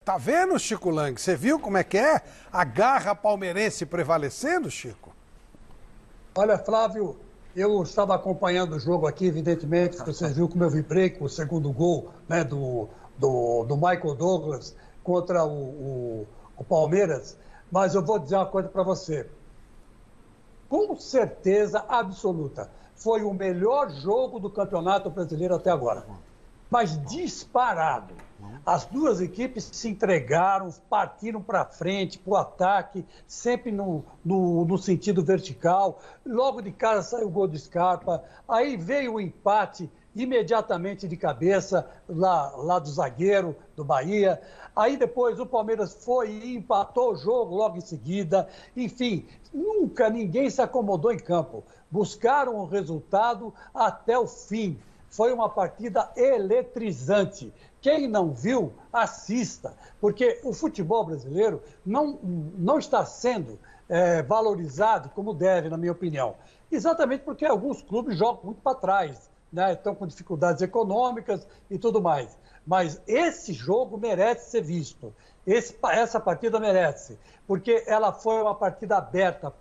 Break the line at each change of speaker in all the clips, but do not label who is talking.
tá vendo, Chico Lang? Você viu como é que é? A garra palmeirense prevalecendo, Chico?
Olha, Flávio, eu estava acompanhando o jogo aqui, evidentemente, você viu como eu vibrei com o segundo gol, né, do Michael Douglas contra o Palmeiras, mas eu vou dizer uma coisa para você. Com certeza absoluta, foi o melhor jogo do Campeonato Brasileiro até agora. Mas disparado. As duas equipes se entregaram, partiram para frente, para o ataque, sempre no sentido vertical. Logo de cara saiu o gol do Scarpa. Aí veio o empate imediatamente de cabeça lá do zagueiro do Bahia. Aí depois o Palmeiras foi e empatou o jogo logo em seguida. Enfim, nunca ninguém se acomodou em campo. Buscaram o resultado até o fim. Foi uma partida eletrizante. Quem não viu, assista, porque o futebol brasileiro não está sendo valorizado como deve, na minha opinião. Exatamente porque alguns clubes jogam muito para trás, né? Estão com dificuldades econômicas e tudo mais. Mas esse jogo merece ser visto. Essa partida merece, porque ela foi uma partida aberta,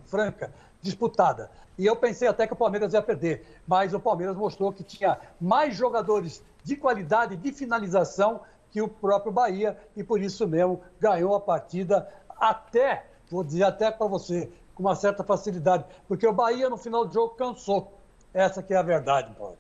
franca, disputada. E eu pensei até que o Palmeiras ia perder, mas o Palmeiras mostrou que tinha mais jogadores de qualidade, de finalização, que o próprio Bahia, e por isso mesmo ganhou a partida até, vou dizer até para você, com uma certa facilidade, porque o Bahia no final do jogo cansou. Essa que é a verdade, Paulo.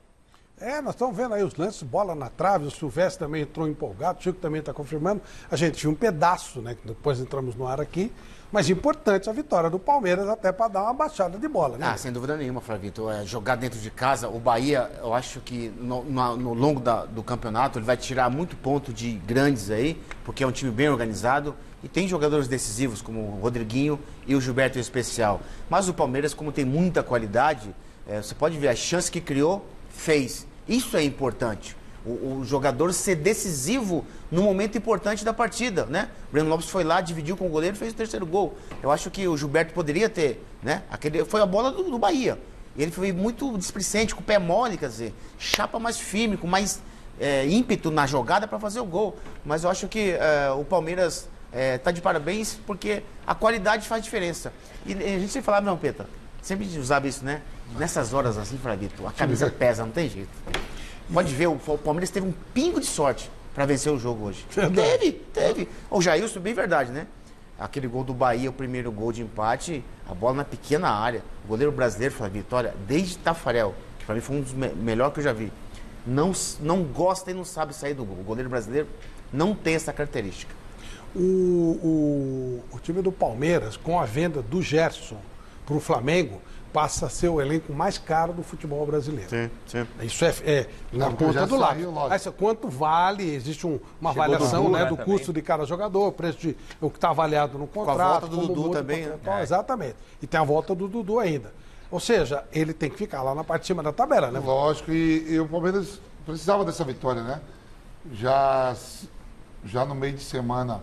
Nós estamos vendo aí os lances, bola na trave, o Silvestre também entrou empolgado, o Chico também está confirmando. A gente tinha um pedaço, né, que depois entramos no ar aqui, mas importante a vitória do Palmeiras até para dar uma baixada de bola, né?
Sem dúvida nenhuma, Flavito. Jogar dentro de casa, o Bahia, eu acho que no longo do campeonato ele vai tirar muito ponto de grandes aí, porque é um time bem organizado e tem jogadores decisivos como o Rodriguinho e o Gilberto em especial. Mas o Palmeiras, como tem muita qualidade, você pode ver a chance que criou, fez. Isso é importante. O jogador ser decisivo no momento importante da partida, né? O Breno Lopes foi lá, dividiu com o goleiro e fez o terceiro gol. Eu acho que o Gilberto poderia ter, né? Foi a bola do Bahia. Ele foi muito displicente, com o pé mole, quer dizer, chapa mais firme, com mais ímpeto na jogada para fazer o gol. Mas eu acho que o Palmeiras tá de parabéns porque a qualidade faz diferença. E a gente sempre falava, não, Peta, sempre usava isso, né? Nessas horas assim, Flavito, a camisa pesa, não tem jeito. Pode ver, o Palmeiras teve um pingo de sorte para vencer o jogo hoje. Teve. O Jailson, bem verdade, né? Aquele gol do Bahia, o primeiro gol de empate, a bola na pequena área. O goleiro brasileiro, Flavito, olha, desde Tafarel, que para mim foi um dos melhores que eu já vi, não gosta e não sabe sair do gol. O goleiro brasileiro não tem essa característica.
O time do Palmeiras, com a venda do Gerson para o Flamengo, passa a ser o elenco mais caro do futebol brasileiro.
Sim.
Isso é na ponta do lado. Quanto vale? Existe uma avaliação do custo de cada jogador, preço de o que está avaliado no contrato.
Com a volta do Dudu também, né?
Exatamente. E tem a volta do Dudu ainda. Ou seja, ele tem que ficar lá na parte de cima da tabela, né?
Lógico, e o Palmeiras precisava dessa vitória, né? Já no meio de semana,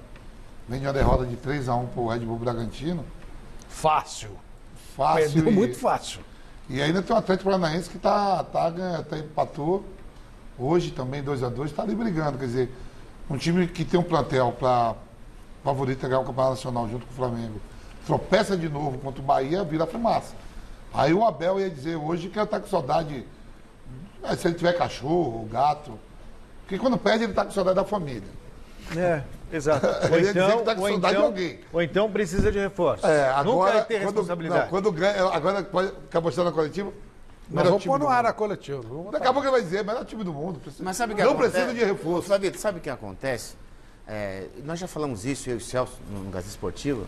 vem de uma derrota de 3-1 pro Red Bull Bragantino.
Fácil.
Perdeu
muito fácil.
E ainda tem o Atlético Paranaense que empatou hoje também 2-2, está ali brigando. Quer dizer, um time que tem um plantel para favorito a ganhar o Campeonato Nacional junto com o Flamengo, tropeça de novo contra o Bahia, vira fumaça. Aí o Abel ia dizer hoje que ele está com saudade, se ele tiver cachorro, gato, porque quando perde ele está com saudade da família.
Exato. Ou então precisa de reforço.
Agora,
nunca vai ter responsabilidade.
Quando ganha, agora pode ficar mostrando na coletiva.
Nós vamos pôr no ar a coletiva.
Daqui a pouco ele vai dizer, melhor time do mundo.
Mas sabe o que
não
acontece?
Precisa de reforço.
Flavito, sabe o que acontece? Nós já falamos isso, eu e o Celso, no Gazeta Esportiva.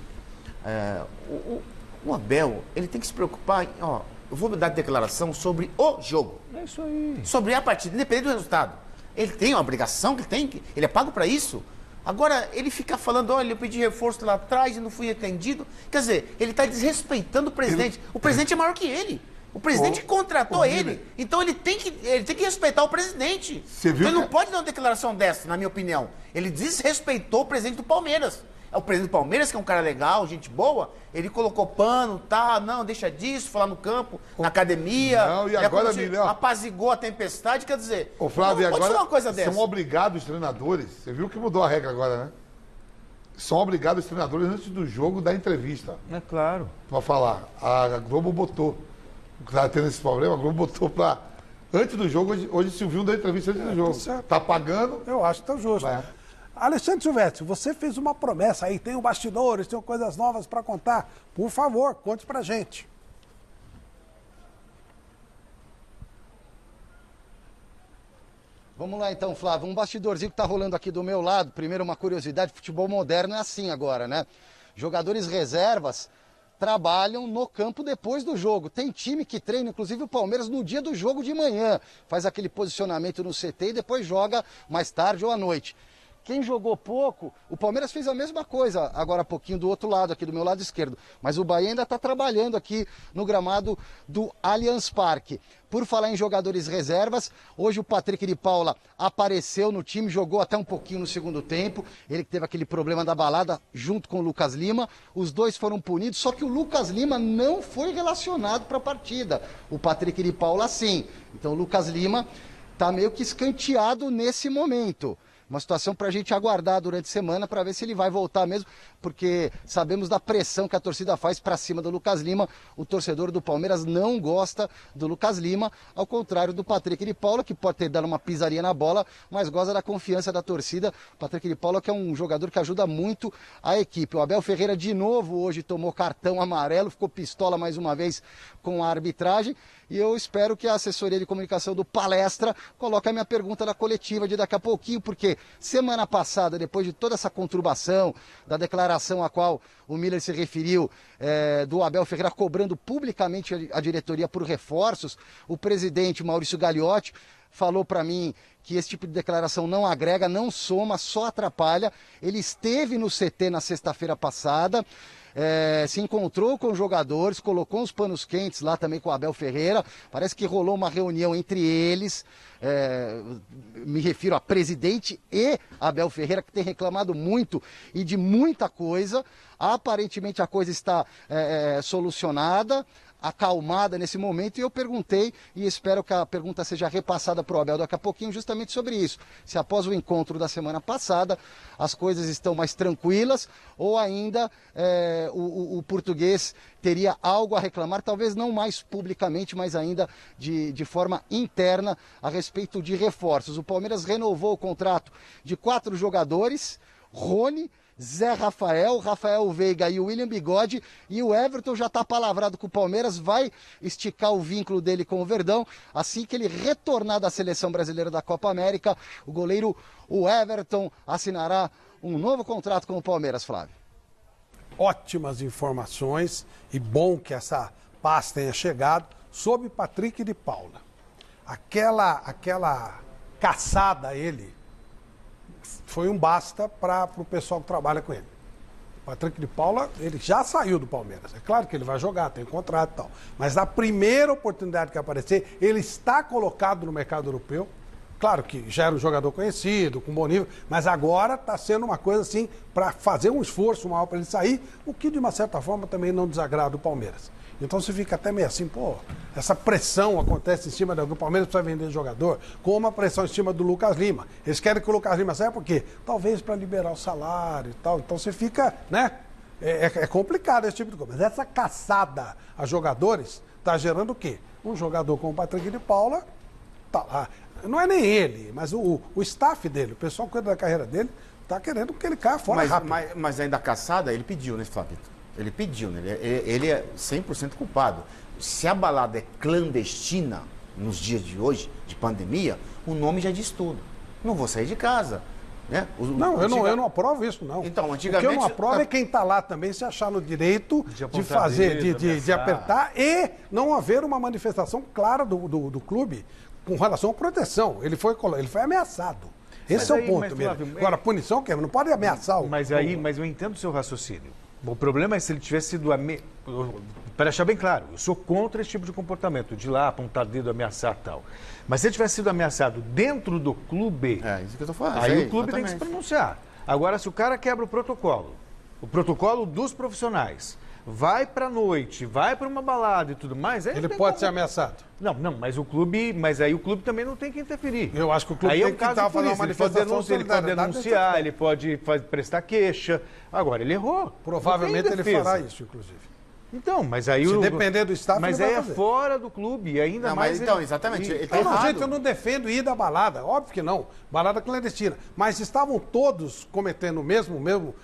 O Abel, ele tem que se preocupar. Eu vou dar declaração sobre o jogo.
É isso aí.
Sobre a partida, independente do resultado. Ele tem uma obrigação que ele é pago para isso. Agora, ele fica falando, olha, eu pedi reforço lá atrás e não fui atendido. Quer dizer, ele está desrespeitando o presidente. O presidente é maior que ele. O presidente contratou ele. Então ele tem que respeitar o presidente.
Você viu
então, ele não pode dar uma declaração dessa, na minha opinião. Ele desrespeitou o presidente do Palmeiras. O presidente do Palmeiras, que é um cara legal, gente boa, ele colocou pano, tá, não, deixa disso, foi lá no campo, na academia.
Não, e agora,
apazigou a tempestade, quer dizer...
Ô, Flávio,
pode
agora
falar uma coisa dessa.
São obrigados os treinadores, você viu que mudou a regra agora, né? São obrigados os treinadores antes do jogo dar entrevista.
É claro.
Pra falar. A Globo botou. Tá tendo esse problema, a Globo botou pra... Antes do jogo, hoje o Silvinho deu entrevista antes do jogo. Tá pagando.
Eu acho que tá justo. Alexandre Silvestre, você fez uma promessa aí, tem bastidores, tem coisas novas para contar. Por favor, conte pra gente.
Vamos lá então, Flávio. Um bastidorzinho que tá rolando aqui do meu lado. Primeiro, uma curiosidade, futebol moderno é assim agora, né? Jogadores reservas trabalham no campo depois do jogo. Tem time que treina, inclusive o Palmeiras, no dia do jogo de manhã. Faz aquele posicionamento no CT e depois joga mais tarde ou à noite. Quem jogou pouco, o Palmeiras fez a mesma coisa agora há pouquinho do outro lado, aqui do meu lado esquerdo. Mas o Bahia ainda está trabalhando aqui no gramado do Allianz Parque. Por falar em jogadores reservas, hoje o Patrick de Paula apareceu no time, jogou até um pouquinho no segundo tempo. Ele que teve aquele problema da balada junto com o Lucas Lima. Os dois foram punidos, só que o Lucas Lima não foi relacionado para a partida. O Patrick de Paula sim. Então o Lucas Lima está meio que escanteado nesse momento. Uma situação para a gente aguardar durante a semana para ver se ele vai voltar mesmo, porque sabemos da pressão que a torcida faz para cima do Lucas Lima. O torcedor do Palmeiras não gosta do Lucas Lima, ao contrário do Patrick de Paula, que pode ter dado uma pisaria na bola, mas goza da confiança da torcida. O Patrick de Paula que é um jogador que ajuda muito a equipe. O Abel Ferreira de novo hoje tomou cartão amarelo, ficou pistola mais uma vez com a arbitragem. E eu espero que a assessoria de comunicação do Palestra coloque a minha pergunta na coletiva de daqui a pouquinho, porque semana passada, depois de toda essa conturbação, da declaração a qual o Miller se referiu, do Abel Ferreira cobrando publicamente a diretoria por reforços, o presidente Maurício Gagliotti falou para mim que esse tipo de declaração não agrega, não soma, só atrapalha. Ele esteve no CT na sexta-feira passada, se encontrou com os jogadores, colocou os panos quentes lá também com o Abel Ferreira. Parece que rolou uma reunião entre eles, me refiro a presidente e Abel Ferreira, que tem reclamado muito e de muita coisa. Aparentemente a coisa está solucionada, acalmada nesse momento, e eu perguntei, e espero que a pergunta seja repassada para o Abel daqui a pouquinho, justamente sobre isso. Se após o encontro da semana passada as coisas estão mais tranquilas, ou ainda o português teria algo a reclamar, talvez não mais publicamente, mas ainda de forma interna a respeito de reforços. O Palmeiras renovou o contrato de 4 jogadores: Rony, Zé Rafael, Rafael Veiga e o William Bigode, e o Everton já está palavrado com o Palmeiras, vai esticar o vínculo dele com o Verdão, assim que ele retornar da Seleção Brasileira da Copa América. O goleiro, o Everton, assinará um novo contrato com o Palmeiras, Flávio.
Ótimas informações, e bom que essa paz tenha chegado sobre Patrick de Paula. Aquela caçada a ele foi um basta para o pessoal que trabalha com ele. O Patrick de Paula, ele já saiu do Palmeiras. É claro que ele vai jogar, tem contrato e tal. Mas na primeira oportunidade que aparecer, ele está colocado no mercado europeu. Claro que já era um jogador conhecido, com bom nível, mas agora está sendo uma coisa assim, para fazer um esforço maior para ele sair, o que de uma certa forma também não desagrada o Palmeiras. Então você fica até meio assim, pô, essa pressão acontece em cima do Palmeiras, precisa vender jogador, como a pressão em cima do Lucas Lima. Eles querem que o Lucas Lima saia por quê? Talvez para liberar o salário e tal. Então você fica, né? É complicado esse tipo de coisa. Mas essa caçada a jogadores está gerando o quê? Um jogador como o Patrick de Paula, tá lá. Não é nem ele, mas o staff dele, o pessoal que cuida da carreira dele, está querendo que ele caia fora rápido.
Mas ainda a caçada, ele pediu, né, Flávio? Ele pediu, né? Ele é 100% culpado. Se a balada é clandestina nos dias de hoje, de pandemia, o nome já diz tudo. Não vou sair de casa. Né?
Eu não aprovo isso, não.
Então, antigamente...
O que eu não aprovo é quem está lá também se achar no direito de fazer, de apertar, e não haver uma manifestação clara do clube com relação à proteção. Ele foi ameaçado. Esse é o ponto mesmo. Agora, a punição, não pode ameaçar o...
Mas eu entendo o seu raciocínio. O problema é se ele tivesse sido... Para deixar bem claro, eu sou contra esse tipo de comportamento, de ir lá, apontar dedo, ameaçar e tal. Mas se ele tivesse sido ameaçado dentro do clube...
É, isso que eu estou falando.
Aí o clube tem que se pronunciar. Agora, se o cara quebra o protocolo, o protocolo dos profissionais, vai pra noite, vai pra uma balada e tudo mais...
Ele pode ser ameaçado.
Não, mas aí o clube também não tem que interferir.
Eu acho que o clube
aí
tem
é um
que
caso
fazer uma manifestação.
Ele pode denunciar, ele pode prestar queixa. Agora, ele errou.
Provavelmente ele fará isso, inclusive.
Então, mas aí...
Se depender do Estado,
mas
ele
aí
vai
é
fazer.
fora do clube, ainda
Não,
mais...
mas então, exatamente, ele tá
Pelo
errado.
jeito, eu não defendo ir da balada, óbvio que não, balada clandestina. Mas estavam todos cometendo a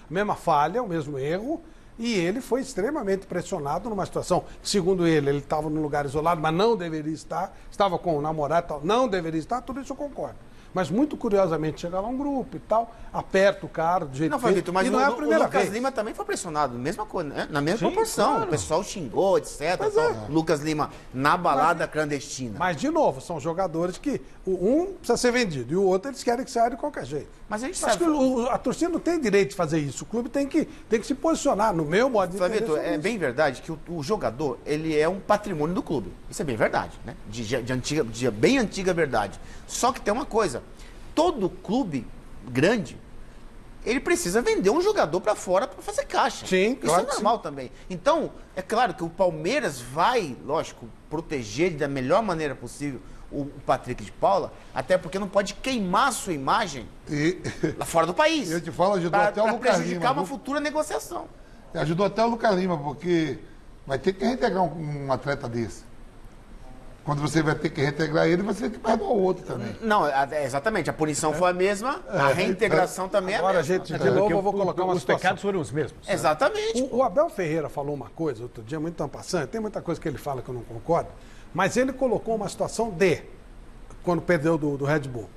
mesma falha, o mesmo erro, e ele foi extremamente pressionado numa situação, segundo ele estava num lugar isolado, mas não deveria estar, estava com o namorado e tal, não deveria estar, tudo isso eu concordo. Mas muito curiosamente chega lá um grupo e tal, aperta o cara do jeito
Não,
que
Fabito, mas
e não é a primeira
o Lucas
vez.
Lima também foi pressionado, mesma coisa, né? Na mesma
Sim,
proporção.
claro.
O pessoal xingou, etc. Tal. Lucas Lima na balada clandestina.
Mas, de novo, são jogadores que um precisa ser vendido e o outro eles querem que saia de qualquer jeito.
Mas a gente
Acho
sabe...
que a torcida não tem direito de fazer isso. O clube tem que se posicionar, no meu modo de entender.
Fabito,
sobre
é
isso.
bem verdade que o jogador, ele é um patrimônio do clube. Isso é bem verdade, né? De bem antiga verdade. Só que tem uma coisa, todo clube grande, ele precisa vender um jogador para fora para fazer caixa.
Sim,
isso
claro
é
que
normal também. Então, é claro que o Palmeiras vai, lógico, proteger da melhor maneira possível o Patrick de Paula, até porque não pode queimar a sua imagem lá fora do país.
Eu te falo, ajudou até o
Para
Lucas
prejudicar
Lima,
uma
viu?
futura negociação.
Ajudou até o Lucas Lima, porque vai ter que reintegrar um atleta desse. Quando você vai ter que reintegrar ele, você tem que perdoar o outro também.
Não, exatamente. A punição foi a mesma, a reintegração também é a
Agora,
mesma.
gente, de novo, eu vou colocar uma
Os
situação.
pecados foram os mesmos.
Exatamente.
O Abel Ferreira falou uma coisa outro dia, muito passando, tem muita coisa que ele fala que eu não concordo, mas ele colocou uma situação quando perdeu do Red Bull.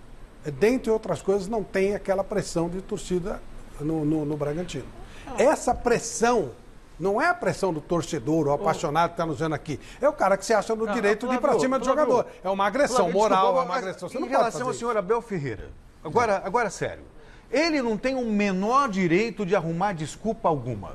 Dentre outras coisas, não tem aquela pressão de torcida no Bragantino. Essa pressão não é a pressão do torcedor, o apaixonado que está nos vendo aqui. É o cara que se acha no direito de ir para cima do jogador. É uma agressão moral, é uma agressão. Você
em
não pode
relação
fazer
ao senhor Abel Ferreira, agora sério, ele não tem o menor direito de arrumar desculpa alguma.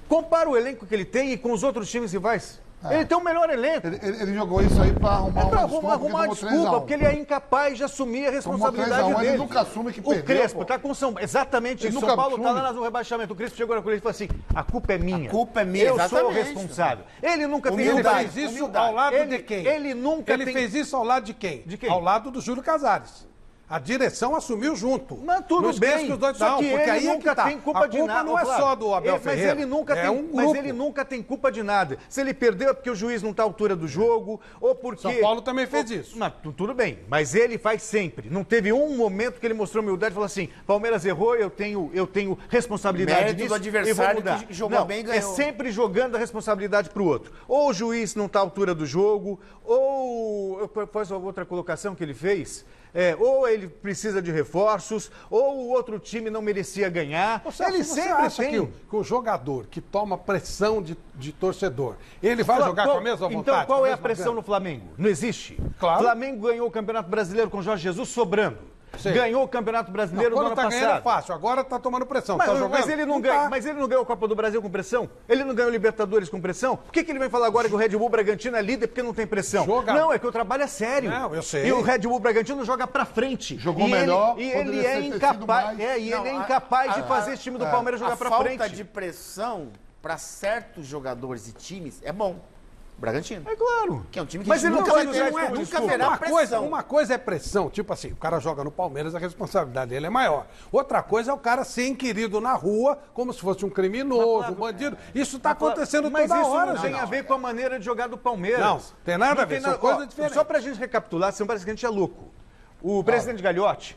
Compara o elenco que ele tem e com os outros times rivais. Ele tem o melhor elenco.
Ele jogou isso aí para arrumar
É pra
uma
arrumar desculpa, porque ele é incapaz de assumir a responsabilidade
3-1,
dele.
ele nunca assume que
o
perdeu,
Crespo
pô.
está com São exatamente
Ele
isso.
nunca
São Paulo está
assume.
lá no rebaixamento. O Crespo chegou na coluna e falou assim: a culpa é minha.
A culpa é minha,
Eu sou o
exatamente.
responsável. Ele nunca tem
Ele
Humildade.
fez isso
Humildade.
ao lado
Ele-
de quem?
ele nunca
Ele
tem-
fez isso ao lado de quem?
De quem?
Ao lado do Júlio Casares. A direção assumiu junto.
Mas tudo
não esqueça
bem,
que os dois
só
não,
que
porque
ele
aí é
nunca
que tá.
tem culpa
a
de
culpa
nada.
não é
Flávio.
só do Abel Ferreira.
Mas ele nunca
é
tem,
um
mas
grupo.
ele nunca tem culpa de nada. Se ele perdeu é porque o juiz não está à altura do jogo, ou porque...
São Paulo também fez isso.
Mas, tudo bem, mas ele faz sempre. Não teve um momento que ele mostrou humildade e falou assim: Palmeiras errou, eu tenho responsabilidade
Mérito
nisso
do adversário
e vou mudar.
que jogou
Não,
bem e
é
ganhou.
sempre jogando a responsabilidade para o outro. Ou o juiz não está à altura do jogo, ou... Faz outra colocação que ele fez... ou ele precisa de reforços, ou o outro time não merecia ganhar. Ele
Você
sempre
acha
tem.
que o jogador que toma pressão de torcedor, ele vai jogar com a mesma vontade?
Então, qual
com
é a
mesma
pressão
gana?
no Flamengo? Não existe.
Claro.
Flamengo ganhou o Campeonato Brasileiro com Jorge Jesus sobrando.
Sim.
Ganhou o Campeonato Brasileiro
Não,
no
quando
ano
tá ganhando é
passado.
fácil, agora tá tomando pressão.
Mas,
tá jogando?
mas ele não ganha,
tá.
mas ele não ganhou a Copa do Brasil com pressão? Ele não ganhou Libertadores com pressão? Por que ele vem falar agora que o Red Bull Bragantino é líder porque não tem pressão? Não, é que o trabalho é sério.
Não, eu sei.
E o Red Bull Bragantino joga pra frente.
Jogou
E
melhor,
Ele, e
poderia
ele é
ter sido
incapaz,
mais.
ele é incapaz de fazer esse time do Palmeiras jogar pra frente.
A falta de pressão para certos jogadores e times é bom. Bragantino.
É claro.
Que é um time que
Mas ele
nunca
não vai
vai
usar
ter,
isso como
nunca
desculpa.
verá pressão.
Uma coisa é pressão, tipo assim, o cara joga no Palmeiras, a responsabilidade dele é maior. Outra coisa é o cara ser inquirido na rua, como se fosse um criminoso, um bandido. Isso está acontecendo
Mas
toda
isso
hora,
não tem
gente.
a ver com a maneira de jogar do Palmeiras.
Não, tem nada a ver, são coisas diferentes.
Só pra gente recapitular, senão parece que a gente é louco. O presidente Gagliotti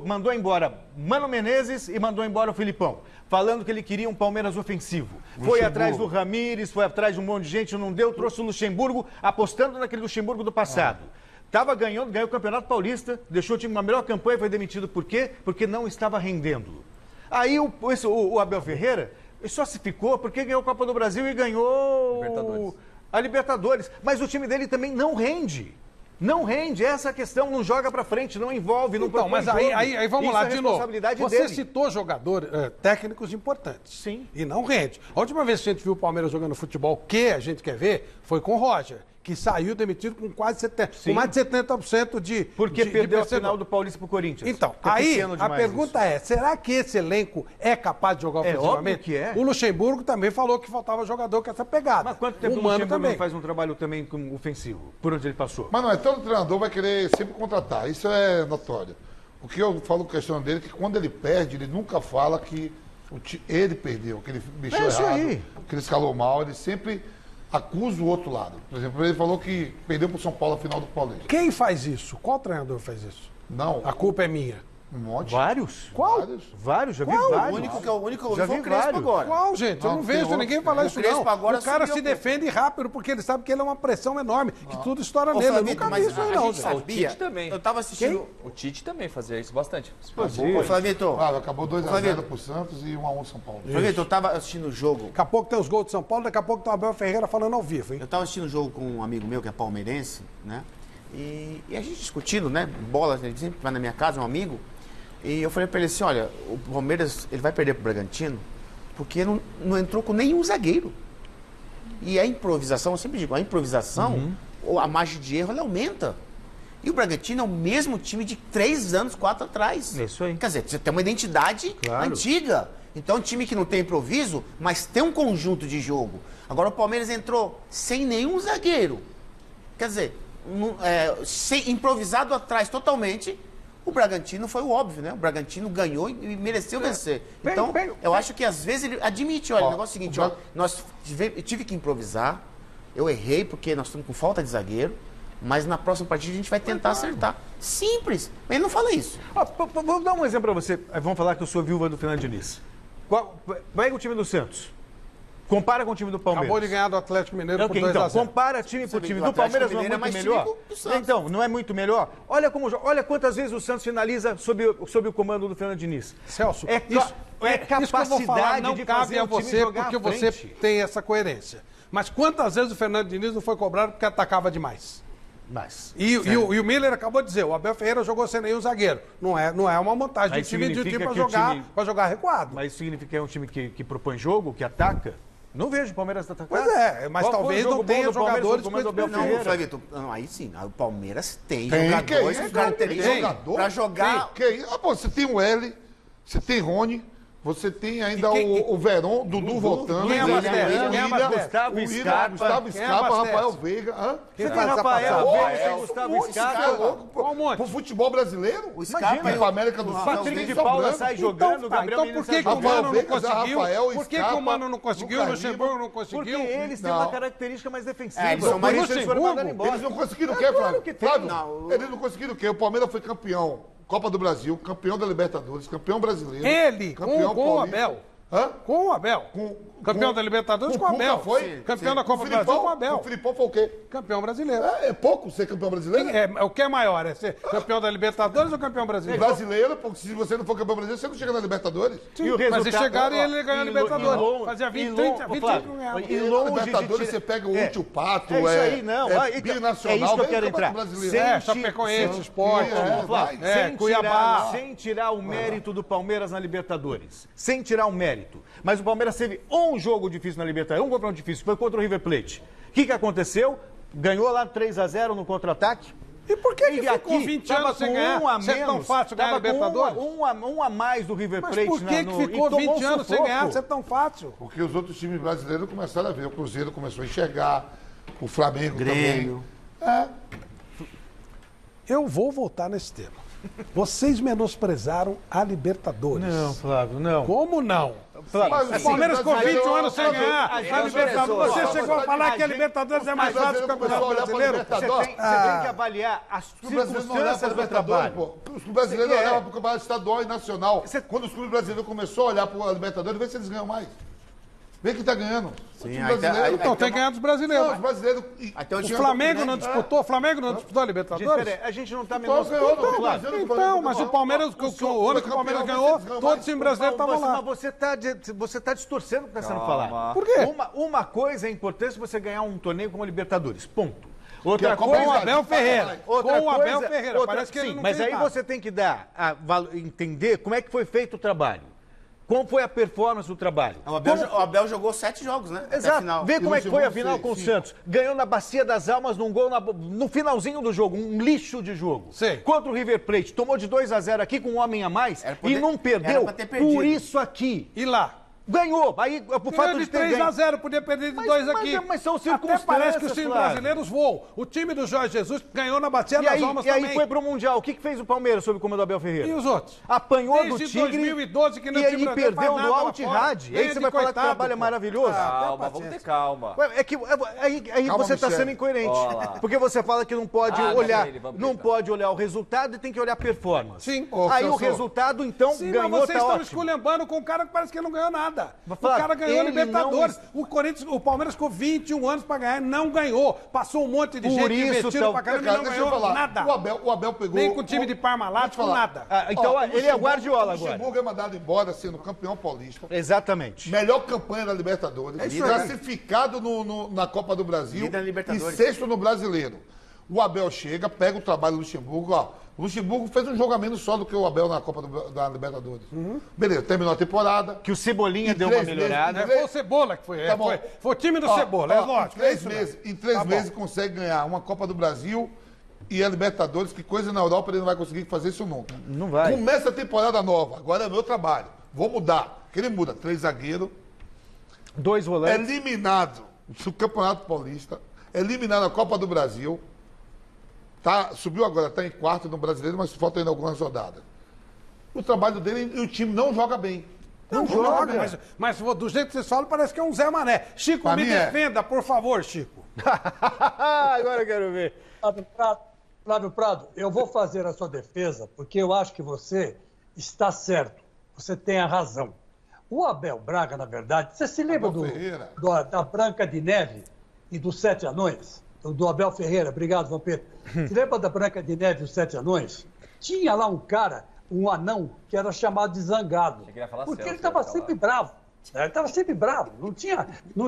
mandou embora Mano Menezes e mandou embora o Filipão, falando que ele queria um Palmeiras ofensivo. Foi atrás do Ramires, foi atrás de um monte de gente, não deu, trouxe o Luxemburgo, apostando naquele Luxemburgo do passado. Estava ganhando, ganhou o Campeonato Paulista, deixou o time uma melhor campanha, foi demitido por quê? Porque não estava rendendo. Aí o Abel Ferreira só se ficou porque ganhou a Copa do Brasil e ganhou a Libertadores. Mas o time dele também não rende. Não rende, essa questão não joga pra frente, não envolve, não
Então,
propõe
mas aí,
jogo.
aí vamos
Isso
lá
é
de novo.
responsabilidade
Você
dele.
citou jogadores, técnicos importantes.
Sim.
E não rende. A última vez que a gente viu o Palmeiras jogando futebol que a gente quer ver foi com o Roger, que saiu demitido com quase 70%, com mais de 70% de
Porque
de
perdeu a
percentual.
final do Paulista pro Corinthians.
Então,
É
aí
pequeno
a
demais
pergunta
isso.
é, será que esse elenco é capaz de jogar ofensivamente?
óbvio que é.
O Luxemburgo também falou que faltava jogador com essa pegada.
Mas quanto tempo
o
o
Mano
Luxemburgo
também.
não faz um trabalho também ofensivo, por onde ele passou?
Mas não é, todo treinador vai querer sempre contratar, isso é notório. O que eu falo com a questão dele é que quando ele perde, ele nunca fala que ele perdeu, que ele mexeu
É isso
errado,
aí.
que ele escalou mal, ele sempre acusa o outro lado. Por exemplo, ele falou que perdeu pro São Paulo a final do Paulista.
Quem faz isso? Qual treinador faz isso?
Não,
A culpa é minha.
um monte.
Vários?
Qual?
Vários.
Vários, já vi
Qual?
vários.
O único que eu ouvi
Já
foi
vi
o Crespo
vários.
agora.
Qual, gente? Eu
Não,
não
tem
vejo ninguém
outro.
falar
O
isso,
Crespo
não.
agora
O cara
subiu
se
a-
defende rápido porque ele sabe que ele é uma pressão enorme, que tudo estoura
Ô,
nele. Eu
Flamito,
nunca vi
mas
isso
a
aí, não,
gente
gente.
sabia.
O Tite também.
Eu tava assistindo...
O Tite também fazia isso bastante.
Ô, Flamito,
Claro, acabou 2-0
Flamengo.
pro Santos e 1-1 São Paulo.
Flamito, eu tava assistindo o jogo.
Daqui a pouco tem os gols de São Paulo, daqui a pouco tem o Abel Ferreira falando ao vivo, hein?
Eu tava assistindo o jogo com um amigo meu que é palmeirense, né? E a gente discutindo, né? Bola, ele sempre vai na minha casa, um amigo. E eu falei pra ele assim, olha, o Palmeiras ele vai perder pro Bragantino porque não entrou com nenhum zagueiro. E a improvisação, eu sempre digo, a improvisação, ou a margem de erro, ela aumenta. E o Bragantino é o mesmo time de 3 anos, 4 atrás.
É isso aí.
Quer dizer, você tem uma identidade
Claro.
antiga. Então, é um time que não tem improviso, mas tem um conjunto de jogo. Agora, o Palmeiras entrou sem nenhum zagueiro. Quer dizer, improvisado atrás totalmente. O Bragantino foi o óbvio, né? O Bragantino ganhou e mereceu vencer. Então, eu acho que às vezes ele admite, olha, o negócio é o seguinte, ó, eu tive que improvisar, eu errei porque nós estamos com falta de zagueiro, mas na próxima partida a gente vai tentar acertar. Simples. Mas ele não fala isso.
Vou dar um exemplo para você. Vamos falar que eu sou viúva do Fernando Diniz. Pega o time do Santos. Compara com o time do Palmeiras.
Acabou de ganhar do Atlético Mineiro
Ok,
por 2
então,
a 0.
compara time por
vê
time.
que o
Do Palmeiras não é
Atlético
muito
Mineiro é mais
melhor?
time que o Santos.
Então, não é muito melhor? Olha quantas vezes o Santos finaliza sob o comando do Fernando Diniz.
Celso,
É
isso que eu vou falar
capacidade
não
de
cabe
fazer
a
o time
você
jogar
porque
à
você
frente.
tem essa coerência. Mas quantas vezes o Fernando Diniz não foi cobrado porque atacava demais?
Mas,
E o Miller acabou de dizer, o Abel Ferreira jogou sem nenhum zagueiro. Não é uma montagem
Mas
de time
significa
para
que o
jogar,
time-
pra jogar recuado.
mas isso significa que é um time que propõe jogo, que ataca? Não vejo o Palmeiras atacar.
Pois é, mas
Qual foi
talvez
o jogo
não tenha
bom do Palmeiras
jogadores
no comando do Abel
com esse
Não,
Ferreira?
Flavito, não, aí sim, o Palmeiras tem
Tem,
jogadores
que
com
isso,
características
tem jogador.
para jogar.
Que isso? Ah, pô, você tem o L, você tem Rony, você tem ainda
quem-
o Verón, Dudu voltando.
quem abastece?
William,
Quem abastece?
Gustavo
William,
Scarpa.
Gustavo
Quem
Scarpa,
abastece?
Rafael Veiga. Hã?
Quem
Você tem
faz essa
Rafael
passagem?
Veiga, tem Gustavo
Esse cara é
Scarpa.
louco
Qual monte?
pro futebol brasileiro.
O Scarpa
Imagina,
e
pra América do Sul.
Patrick
tem
de Paula
sobrando.
sai jogando, o Gabriel
Então
Menino
por
sai
que, que o
jogando.
Rafael
Mano não
Veiga,
conseguiu?
Rafael,
Por que, que o
Scarpa,
Mano não conseguiu? O
Lucas
Luxemburgo
Lima?
não conseguiu?
Porque eles têm
Não.
uma característica mais defensiva.
É, eles são mais
Por isso eles foram
Luxemburgo.
mandados embora.
Eles não conseguiram o quê, Flávio?
que tem.
Flávio,
Não,
eles não conseguiram o quê? O Palmeiras foi campeão. Copa do Brasil, campeão da Libertadores, campeão brasileiro.
Ele,
campeão
com o
paulista.
Abel.
Hã?
Com o Abel. Campeão da Libertadores com o Abel.
Cuca foi?
Campeão da Copa do
Filipão,
Brasil com o Abel.
O Filipão foi o quê?
Campeão brasileiro.
É pouco ser campeão brasileiro?
O que é maior? É ser campeão da Libertadores ou campeão brasileiro?
Brasileiro, porque se você não for campeão brasileiro, você não chega na Libertadores.
Sim, mas eles chegaram e ele ganhou a Libertadores. Fazia 20, 30, 20 anos que não ganhava.
E longe de
Libertadores,
tirar-
você pega o útil pato,
É isso aí, não.
é
Então,
binacional,
é isso que eu
vem
quero
o
entrar.
Campeonato Brasileiro.
Sem
É, Chapecoense, Sport.
vai.
Sem
Cuiabá.
sem tirar o mérito do Palmeiras na Libertadores. Sem tirar o mérito. Mas o Palmeiras teve um jogo difícil na Libertadores, um confronto difícil, foi contra o River Plate. O que aconteceu? Ganhou lá 3-0 no contra-ataque.
E por que ficou
aqui
20
tava
anos sem
com
ganhar?
um a
Se é tão
menos,
fácil ganhar a
tava com
Libertadores?
um a mais do River
Mas
Plate
por que,
no,
que
e
ficou
tomou
20
um
anos sem
sufoco.
ganhar? Se é tão fácil.
Porque os outros times brasileiros começaram a ver. O Cruzeiro começou a enxergar, o Flamengo
Grêmio.
também. É.
Eu vou voltar nesse tema. Vocês menosprezaram a Libertadores.
Flávio, não.
Como não?
Mas
O Palmeiras ficou 20 anos sem
Flávio,
ganhar
a gente
a Libertadores. Você
pessoas-
chegou a falar que a
gente-
Libertadores é mais fácil que o Campeonato
começou a olhar pra
Brasileiro?
Libertadores.
Você tem que avaliar as
Os brasileiros não olhavam
circunstâncias
para
do
Libertadores,
trabalho.
pô. Os brasileiros
Você quer?
olhavam para o campeonato estadual e nacional.
Você-
Quando os clubes brasileiros começaram a olhar para a Libertadores, vê se eles ganham mais. Vê quem está ganhando.
Sim,
o time
aí tá-
brasileiro.
Então, tem ganhado dos
Não,
brasileiros.
os brasileiros.
Até o
O
time
Flamengo não disputou? O Flamengo não disputou a
Gente,
Libertadores?
peraí, a gente não está
Então, ganhou,
menosprezando.
não,
Flávio.
Brasil,
Então, mas o Palmeiras, o ano que o Palmeiras ganhou, todo o time brasileiro estava lá.
Mas você tá distorcendo o que está sendo falado.
Por quê?
Uma coisa é importante você ganhar um torneio como a Libertadores. Ponto.
Que é
Outra
a
Com
Copa
o
coisa.
Abel Ferreira.
Outra
Com o Abel
coisa-
Ferreira.
outra-
Parece que ele
sim,
não
mas
fez
aí
nada.
você tem que dar entender como é que foi feito o trabalho. Como foi a performance do trabalho?
O Abel jogou 7 jogos, né? Até a
Exato.
final.
Vê como é que foi a final
Luxemburgo,
com o
sim.
Santos. Ganhou na Bacia das Almas num gol no finalzinho do jogo. Um lixo de jogo.
Sim.
Contra o River Plate. Tomou de 2-0 aqui com um homem a mais
Era
e não
era
perdeu
pra ter perdido.
por isso aqui.
E lá?
Ganhou. Aí, por fato
Ganhou
de
de
ter
3
ganho.
a 0, podia perder de
Mas-
2
mas-
aqui.
mas são
Até
circunstâncias,
parece que os times
Flávio.
brasileiros voam. O time do Jorge Jesus ganhou na Bacia
E
das
aí,
Almas
e aí
também.
foi pro Mundial. O que fez o Palmeiras sob o comando do Abel Ferreira?
E os outros?
Apanhou
Desde
do Tigre
2012 que no
e
time
aí
brasileiro
perdeu
faz
do
nada lá
Al-Ittihad.
fora.
E aí
Ganha
você
de
vai falar que o
coitado,
trabalho é
pô.
maravilhoso?
Calma, vamos ter calma.
Ué, é que aí
Calma,
você está
Michele.
sendo incoerente.
Olá.
Porque você fala que não pode
Ah,
olhar,
Michele, vamos
não
tentar.
pode olhar o resultado e tem que olhar a performance.
Sim.
Aí o
Celso.
resultado, então,
Sim,
ganhou,
mas vocês
tá
estão
ótimo.
esculhambando com um cara que parece que não ganhou nada. O
Flávio,
cara ganhou
ele
Libertadores.
não-
O Corinthians, o Palmeiras ficou 21 anos pra ganhar, não ganhou. Passou um monte de
Por
gente
isso,
investindo pra caramba e
Cara,
não
deixa eu
ganhou
falar.
nada.
O Abel pegou...
Nem com o time de Parmalat,
Deixa eu
com
falar.
nada.
Ah, então,
Ó,
ele é o Guardiola
O
agora.
Luxemburgo é mandado embora sendo campeão paulista.
Exatamente.
Melhor campanha da Libertadores.
isso aí.
Classificado na Copa do Brasil.
Líder da Libertadores.
E 6º no Brasileiro. O Abel chega, pega o trabalho do Luxemburgo. Ó, o Luxemburgo fez um jogo a menos só do que o Abel na Copa da Libertadores. Beleza, terminou a temporada.
Que o Cebolinha
Em
deu uma
3 meses,
melhorada.
É, foi o Cebola que foi.
Tá bom.
Foi o time do
Ó,
Cebola,
ó,
é lógico. é isso mesmo.
Em 3
Tá bom.
meses consegue ganhar uma Copa do Brasil e a Libertadores, que coisa na Europa ele não vai conseguir fazer isso nunca.
Não vai.
Começa a temporada nova, agora é meu trabalho. Vou mudar. Que ele muda. 3 zagueiros,
2 volantes.
eliminado do Campeonato Paulista, eliminado na Copa do Brasil. Subiu agora, está em 4º no Brasileiro, mas falta ainda algumas rodadas. O trabalho dele e o time não joga bem.
Não joga. Mas do jeito que vocês falam, parece que é um Zé Mané. Chico,
Pra
me
mim é.
defenda, por favor, Chico.
Agora eu quero ver.
Flávio Prado, eu vou fazer a sua defesa, porque eu acho que você está certo. Você tem a razão. O Abel Braga, na verdade, você se lembra
Abel Ferreira.
da Branca de Neve e dos 7 Anões? Do Abel Ferreira, obrigado, Vampeta. Você lembra da Branca de Neve e os 7 Anões? Tinha lá um cara, um anão, que era chamado de Zangado.
Achei que ia falar
Porque
Celso,
ele estava
ia falar.
sempre bravo. Ele estava sempre bravo. Não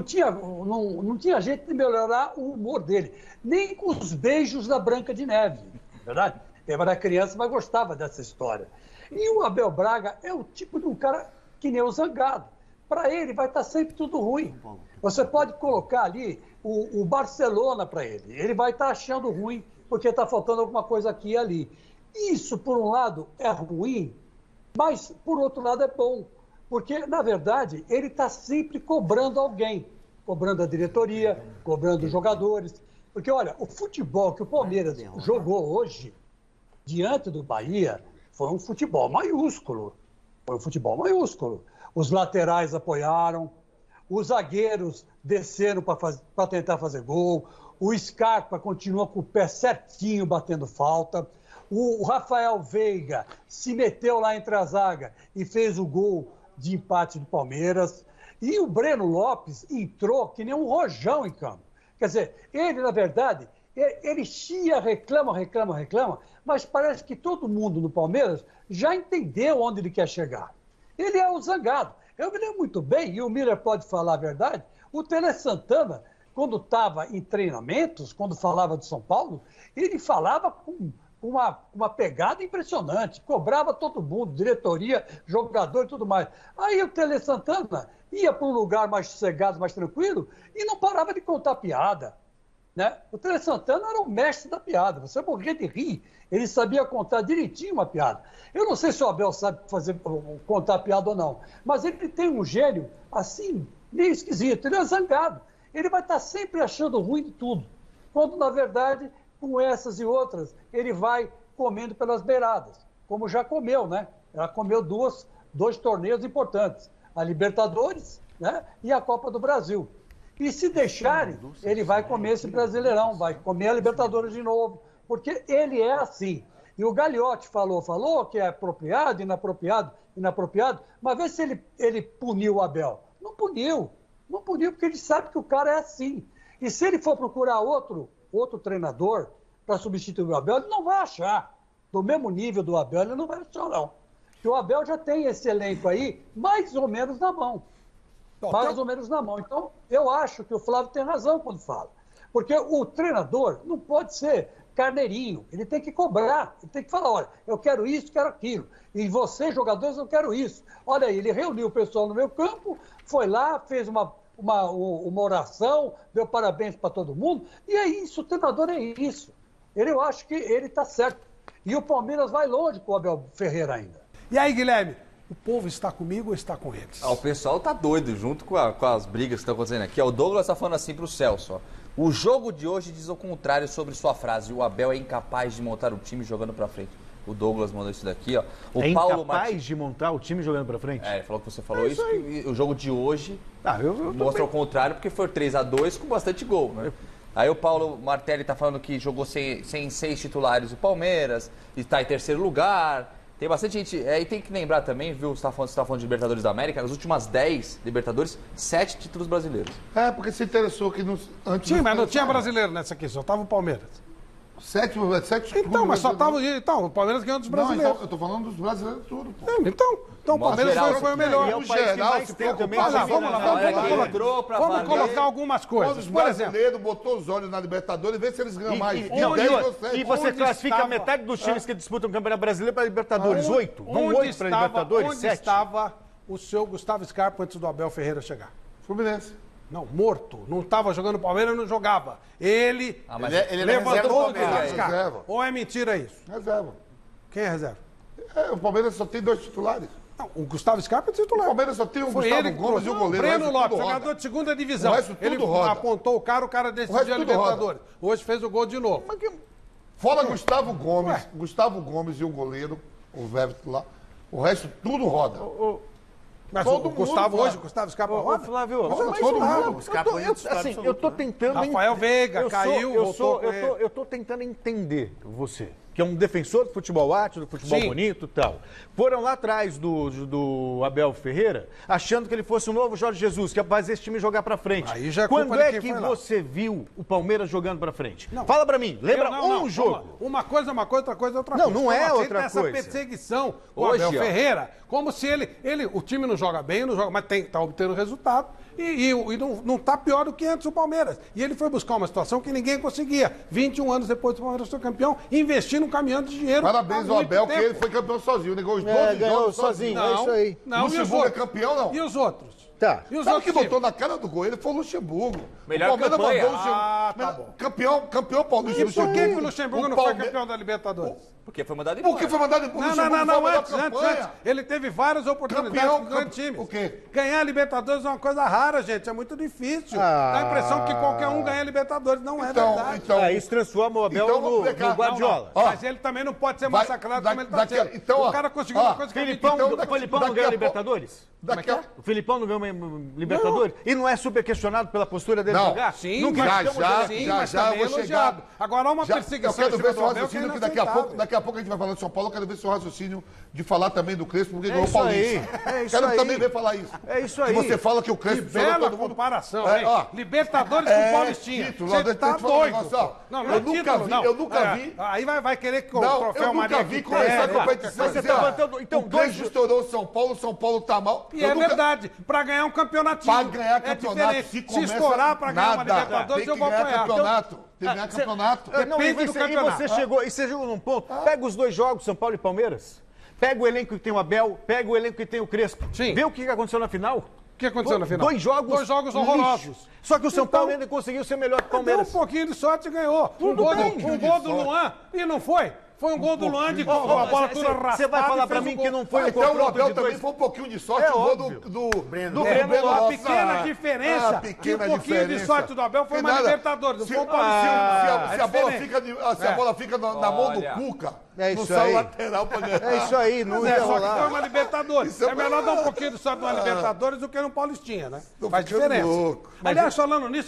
tinha jeito de melhorar o humor dele. Nem com os beijos da Branca de Neve. Verdade? Eu era criança, mas gostava dessa história. E o Abel Braga é o tipo de um cara que nem o Zangado. Para ele vai estar sempre tudo ruim. Você pode colocar ali o Barcelona para ele. Ele vai estar achando ruim porque está faltando alguma coisa aqui e ali. Isso, por um lado, é ruim, mas, por outro lado, é bom. Porque, na verdade, ele está sempre cobrando alguém. Cobrando a diretoria, cobrando os jogadores. Porque, olha, o futebol que o Palmeiras jogou hoje, diante do Bahia, foi um futebol maiúsculo. Foi um futebol maiúsculo. Os laterais apoiaram, os zagueiros desceram para tentar fazer gol, o Scarpa continua com o pé certinho batendo falta, o Rafael Veiga se meteu lá entre a zaga e fez o gol de empate do Palmeiras, e o Breno Lopes entrou que nem um rojão em campo. Quer dizer, ele, na verdade, ele chia, reclama, mas parece que todo mundo no Palmeiras já entendeu onde ele quer chegar. Ele é o Zangado. Eu me lembro muito bem, e o Miller pode falar a verdade, o Tele Santana, quando estava em treinamentos, quando falava de São Paulo, ele falava com uma pegada impressionante, cobrava todo mundo, diretoria, jogador e tudo mais. Aí o Tele Santana ia para um lugar mais sossegado, mais tranquilo, e não parava de contar piada. Né? O Tele Santana era o mestre da piada, você morria de rir, ele sabia contar direitinho uma piada. Eu não sei se o Abel sabe contar piada ou não, mas ele tem um gênio assim, meio esquisito, ele é Zangado. Ele vai estar sempre achando ruim de tudo, quando na verdade, com essas e outras, ele vai comendo pelas beiradas, como já comeu, né? Já comeu dois torneios importantes, a Libertadores, né? E a Copa do Brasil. E se deixarem, ele vai comer esse Brasileirão, vai comer a Libertadores de novo, porque ele é assim. E o Gagliotti falou que é apropriado, inapropriado, mas vê se ele puniu o Abel. Não puniu porque ele sabe que o cara é assim. E se ele for procurar outro treinador para substituir o Abel, ele não vai achar. Do mesmo nível do Abel, ele não vai achar, não. Porque o Abel já tem esse elenco aí mais ou menos na mão. Então, eu acho que o Flávio tem razão quando fala. Porque o treinador não pode ser carneirinho. Ele tem que cobrar, ele tem que falar, olha, eu quero isso, quero aquilo. E vocês, jogadores, eu quero isso. Olha aí, ele reuniu o pessoal no meu campo, foi lá, fez uma oração, deu parabéns para todo mundo. E é isso, o treinador é isso. Eu acho que ele está certo. E o Palmeiras vai longe com o Abel Ferreira ainda.
E aí, Guilherme, o povo está comigo ou está com eles?
O pessoal tá doido, junto com as brigas que estão acontecendo aqui. O Douglas está falando assim pro Celso, ó. O jogo de hoje diz o contrário sobre sua frase. O Abel é incapaz de montar o time jogando pra frente. O Douglas mandou isso daqui, ó. O
é
Paulo
incapaz de montar o time jogando pra frente?
Ele falou que você falou isso. E o jogo de hoje
eu
mostra o contrário, porque foi 3-2 com bastante gol, né? Aí o Paulo Martelli tá falando que jogou sem 6 titulares o Palmeiras, e tá em terceiro lugar. Tem bastante gente. E tem que lembrar também, viu? Você tá falando de Libertadores da América, nas últimas 10 Libertadores, 7 títulos brasileiros.
Porque se interessou que antes.
Sim, mas não tinha brasileiro nessa aqui, só tava o Palmeiras.
7
Então, mas só tava. Então, o Palmeiras ganhou dos brasileiros.
Não, eu tô falando dos brasileiros tudo, pô.
Então o Palmeiras foi o melhor.
É o país que mais tem também.
Vamos colocar algumas coisas. Por exemplo,
O brasileiro botou os olhos na Libertadores e vê se eles ganham mais.
E você classifica metade dos times que disputam o Campeonato Brasileiro para Libertadores. 8. Vão 8 para Libertadores, 7.
Onde estava o seu Gustavo Scarpa antes do Abel Ferreira chegar?
Fluminense.
Não, morto. Não estava jogando Palmeiras, não jogava. Ele
ele
levantou o
reserva
Gustavo Scarpa.
reserva.
Ou é mentira isso?
Reserva.
Quem é reserva?
O Palmeiras só tem 2 titulares.
Não, o Gustavo Scarpa é
O
titular.
Palmeiras só tem o
Foi
Gustavo
ele que
Gomes e o goleiro.
Breno
o resto
Lopes,
tudo roda.
jogador de segunda divisão.
O resto tudo
Ele
roda.
apontou o cara decidiu a
tudo
Libertadores. Hoje fez o gol de novo.
Fora Gustavo Gomes e o goleiro, o velho lá. O resto tudo roda.
Mas
Todo
o Gustavo
mundo,
hoje, o Gustavo Scarpa roda?
Flávio,
todo mundo.
eu tô tentando...
Rafael Veiga caiu, voltou com ele.
Eu tô tentando entender você, que é um defensor do futebol arte, do futebol bonito e tal. Foram lá atrás do Abel Ferreira, achando que ele fosse o novo Jorge Jesus, que ia fazer esse time jogar pra frente.
Aí já é
Quando
culpa de
é
quem
que
foi lá.
você viu o Palmeiras jogando pra frente?
Não.
Fala pra mim, lembra
Não,
jogo.
Uma coisa é uma coisa, outra coisa é outra
Não,
coisa.
não é
Então,
outra
essa
coisa.
perseguição com o
Hoje,
Abel
ó.
Ferreira, como se o time não joga bem, não joga, mas tá obtendo resultado e não tá pior do que antes o Palmeiras. E ele foi buscar uma situação que ninguém conseguia. 21 anos depois do Palmeiras ser campeão, investindo um caminhão de dinheiro.
Parabéns
há
ao
muito
Abel, que
tempo.
ele foi campeão sozinho. Negou os 12
ganhou
jogos
sozinho.
Não,
É isso aí.
Não, e os
Luxemburgo é
outros?
campeão, não?
E os outros?
Tá.
E os
Sabe
outros
que botou
times?
na cara do gol? Ele foi o Luxemburgo.
Melhor
o Palmeiras
campanha.
mandou o Luxemburgo.
Ah, tá bom.
Campeão paulista
E por que
Luxemburgo.
o Luxemburgo
O
não foi
Palme-
campeão da Libertadores?
Porque foi mandado embora.
Porque foi mandado embora. O
Não,
Luxemburgo foi a melhor
antes.
campanha.
Ele teve várias oportunidades
Campeão,
com grandes times.
o quê?
Ganhar a Libertadores é uma coisa rara, gente. É muito difícil. Dá a impressão que qualquer um ganha a Libertadores. Não é verdade.
Isso transforma o Abel
Então, vou
no
explicar.
Guardiola.
Ó,
Mas ele também não pode ser
vai-
massacrado
da-
como ele está
daqui-
sendo.
então, ó,
O cara conseguiu uma coisa que a gente...
Filipão
Então,
não
daqui
ganhou
a
a
pouco-
Libertadores?
Daqui a...
O Filipão não ganhou uma Libertadores? E não é super questionado pela postura dele
Não.
jogar?
Sim,
Nunca
mas
estamos
já,
aqui.
sim,
já,
mas
já,
também
eu vou
elogiado.
chegar.
Agora, uma
Eu
perseguição
quero
em
ver
cima
seu
do Abel que é
raciocínio, que daqui a
inaceitável.
pouco a gente vai falar de São Paulo, eu quero ver seu raciocínio de falar também do Crespo, porque ganhou o
isso aí,
Paulista.
é isso
Quero
aí.
também ver falar isso.
É isso
Que
aí.
você fala que o
Que
Crespo joga
bela
todo mundo.
comparação,
É,
hein?
ó.
Libertadores com Paulistinha.
título,
Você
deixa
tá
eu te falar um
doido.
negócio, ó.
Não
Eu nunca
título,
vi,
não.
eu nunca vi.
Aí vai querer que o
Não,
troféu
eu nunca
Maria
vi
Quitéria.
começar a competição.
Mas você
assim,
tá
ó,
botando- então,
o Crespo estourou o São Paulo tá mal.
E
Eu
é
nunca-
verdade, pra ganhar um campeonatinho.
Pra ganhar campeonato,
diferente.
se
Se
começa
estourar pra ganhar uma
nada.
Libertadores,
Tem
eu
que
vou
ganhar
apoiar.
campeonato. Tem que ganhar campeonato.
Não,
Depende do campeonato.
E você chegou num ponto, pega os dois jogos, São Paulo e Palmeiras, pega o elenco que tem o Abel, pega o elenco que tem o Crespo.
Sim.
Vê o que aconteceu na final.
O que aconteceu na final?
Dois jogos
horrorosos.
lixo. Só que o São
Então,
Paulo ainda conseguiu ser melhor que o
Deu um
Palmeiras.
pouquinho de sorte e ganhou.
Tudo bem.
Um gol do Luan e não foi. Foi um gol do Luan de com a bola toda raspada.
Você vai falar
e
pra
fez
mim
o gol.
que não foi um
Então o
confronto
Abel
de
também
dois...
foi um pouquinho de sorte.
É
O gol
óbvio.
do
Breno
Uma
Lopes.
pequena diferença.
Ah, pequena
e um pouquinho de
diferença.
sorte do Abel foi
Que
uma
nada.
Libertadores. Não
Se,
foi um
se
Paulistinha.
a bola fica na mão do
Olha.
Cuca,
É
não
isso
sai
aí.
lateral pra ganhar.
É isso aí, não
É,
ia
só que foi
rolar.
uma Libertadores.
Isso é
É melhor dar um pouquinho de sorte numa Libertadores do que num Paulistinha, né?
Tô
Faz
ficando
diferença.
louco.
Aliás, falando nisso,